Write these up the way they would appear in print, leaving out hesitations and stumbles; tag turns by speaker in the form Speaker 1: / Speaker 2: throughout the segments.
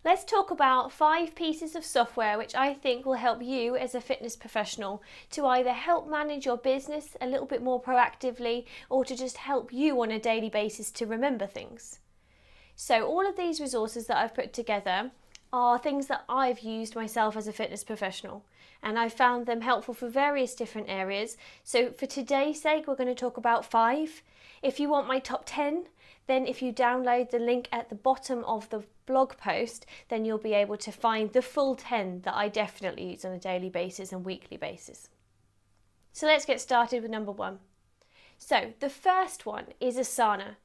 Speaker 1: Let's talk about 5 pieces of software which I think will help you as a fitness professional to either help manage your business a little bit more proactively or to just help you on a daily basis to remember things. So all of these resources that I've put together are things that I've used myself as a fitness professional, and I found them helpful for various different areas. So for today's sake, we're going to talk about 5. If you want my top 10, then if you download the link at the bottom of the blog post, then you'll be able to find the full 10 that I definitely use on a daily basis and weekly basis. So let's get started with number 1. So the first one is Asana.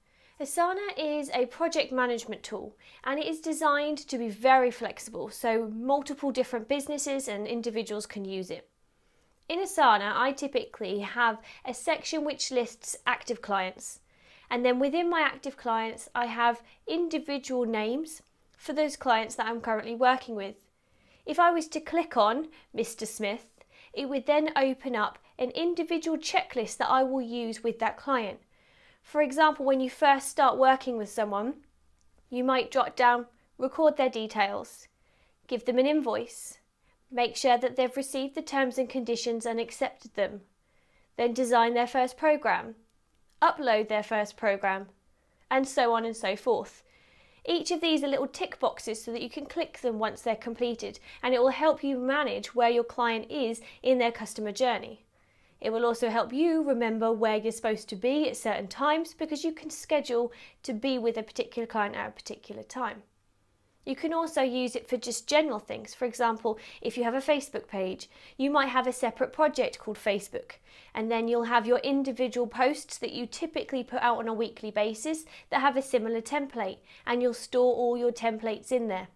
Speaker 1: Asana is a project management tool, and it is designed to be very flexible, so multiple different businesses and individuals can use it. In Asana, I typically have a section which lists active clients, and then within my active clients, I have individual names for those clients that I'm currently working with. If I was to click on Mr. Smith, it would then open up an individual checklist that I will use with that client. For example, when you first start working with someone, you might jot down, record their details, give them an invoice, make sure that they've received the terms and conditions and accepted them, then design their first program, upload their first program, and so on and so forth. Each of these are little tick boxes so that you can click them once they're completed, and it will help you manage where your client is in their customer journey. It will also help you remember where you're supposed to be at certain times because you can schedule to be with a particular client at a particular time. You can also use it for just general things. For example, if you have a Facebook page, you might have a separate project called Facebook, and then you'll have your individual posts that you typically put out on a weekly basis that have a similar template, and you'll store all your templates in there.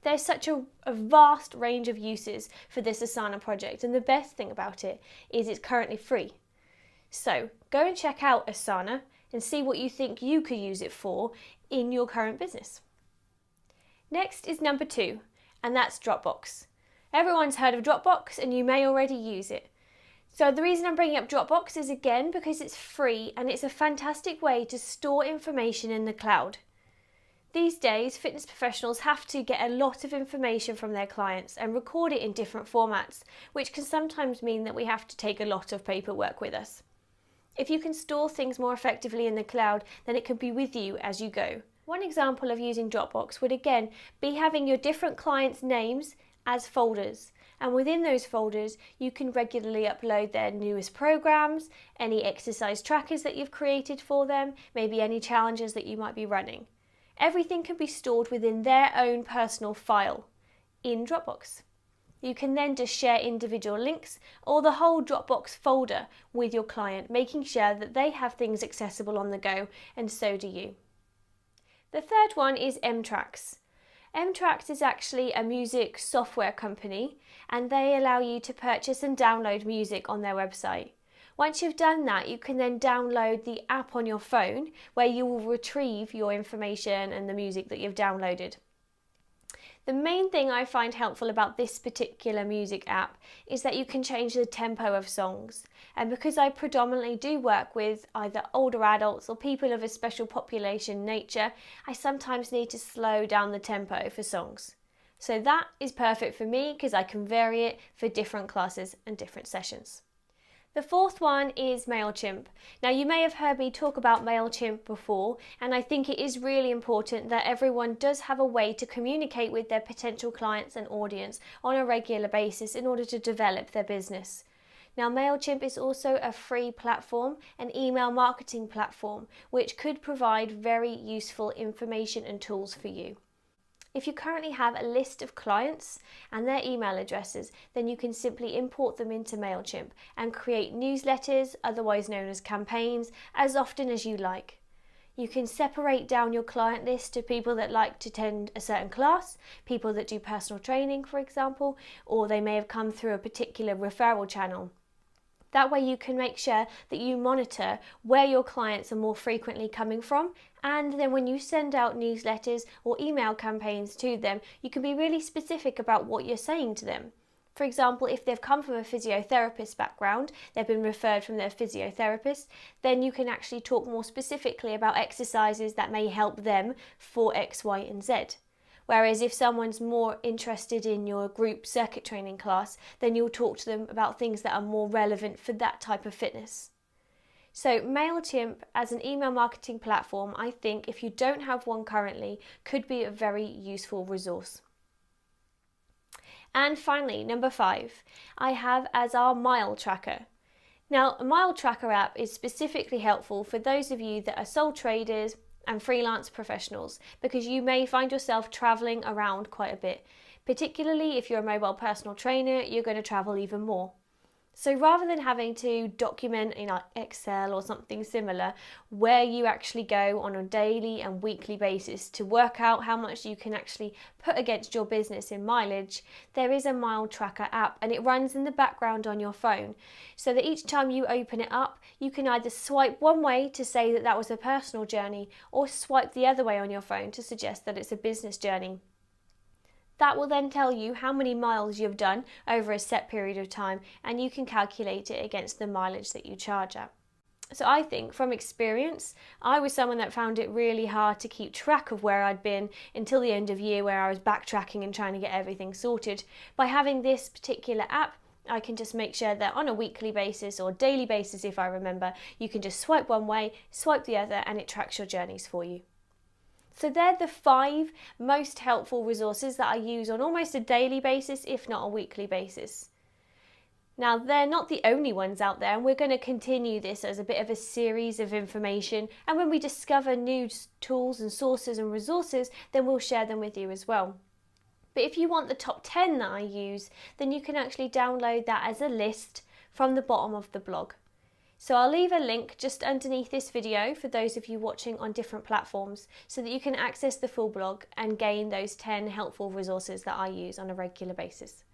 Speaker 1: There's such a vast range of uses for this Asana project, and the best thing about it is it's currently free. So go and check out Asana and see what you think you could use it for in your current business. Next is number 2, and that's Dropbox. Everyone's heard of Dropbox and you may already use it. So the reason I'm bringing up Dropbox is again because it's free and it's a fantastic way to store information in the cloud. These days, fitness professionals have to get a lot of information from their clients and record it in different formats, which can sometimes mean that we have to take a lot of paperwork with us. If you can store things more effectively in the cloud, then it can be with you as you go. One example of using Dropbox would again be having your different clients' names as folders, and within those folders you can regularly upload their newest programs, any exercise trackers that you've created for them, maybe any challenges that you might be running. Everything can be stored within their own personal file in Dropbox. You can then just share individual links or the whole Dropbox folder with your client, making sure that they have things accessible on the go, and so do you. The third one is M-Trax. M-Trax is actually a music software company, and they allow you to purchase and download music on their website. Once you've done that, you can then download the app on your phone where you will retrieve your information and the music that you've downloaded. The main thing I find helpful about this particular music app is that you can change the tempo of songs. And because I predominantly do work with either older adults or people of a special population nature, I sometimes need to slow down the tempo for songs. So that is perfect for me because I can vary it for different classes and different sessions. The fourth one is MailChimp. Now you may have heard me talk about MailChimp before, and I think it is really important that everyone does have a way to communicate with their potential clients and audience on a regular basis in order to develop their business. Now MailChimp is also a free platform, an email marketing platform, which could provide very useful information and tools for you. If you currently have a list of clients and their email addresses, then you can simply import them into MailChimp and create newsletters, otherwise known as campaigns, as often as you like. You can separate down your client list to people that like to attend a certain class, people that do personal training, for example, or they may have come through a particular referral channel. That way you can make sure that you monitor where your clients are more frequently coming from, and then when you send out newsletters or email campaigns to them, you can be really specific about what you're saying to them. For example, if they've come from a physiotherapist background, they've been referred from their physiotherapist, then you can actually talk more specifically about exercises that may help them for X, Y, and Z. Whereas if someone's more interested in your group circuit training class, then you'll talk to them about things that are more relevant for that type of fitness. So MailChimp as an email marketing platform, I think if you don't have one currently, could be a very useful resource. And finally, number 5, I have as our mile tracker. Now, a mile tracker app is specifically helpful for those of you that are sole traders and freelance professionals, because you may find yourself traveling around quite a bit. Particularly if you're a mobile personal trainer, you're going to travel even more. So rather than having to document in Excel or something similar where you actually go on a daily and weekly basis to work out how much you can actually put against your business in mileage, there is a mile tracker app, and it runs in the background on your phone, so that each time you open it up, you can either swipe one way to say that that was a personal journey, or swipe the other way on your phone to suggest that it's a business journey. That will then tell you how many miles you've done over a set period of time, and you can calculate it against the mileage that you charge at. So I think from experience, I was someone that found it really hard to keep track of where I'd been until the end of year, where I was backtracking and trying to get everything sorted. By having this particular app, I can just make sure that on a weekly basis or daily basis, if I remember, you can just swipe one way, swipe the other, and it tracks your journeys for you. So they're the 5 most helpful resources that I use on almost a daily basis, if not a weekly basis. Now, they're not the only ones out there, and we're going to continue this as a bit of a series of information. And when we discover new tools and sources and resources, then we'll share them with you as well. But if you want the top 10 that I use, then you can actually download that as a list from the bottom of the blog. So I'll leave a link just underneath this video for those of you watching on different platforms, so that you can access the full blog and gain those 10 helpful resources that I use on a regular basis.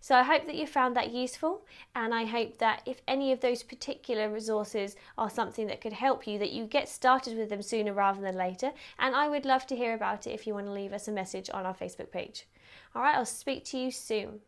Speaker 1: So I hope that you found that useful, and I hope that if any of those particular resources are something that could help you, that you get started with them sooner rather than later. And I would love to hear about it if you want to leave us a message on our Facebook page. All right, I'll speak to you soon.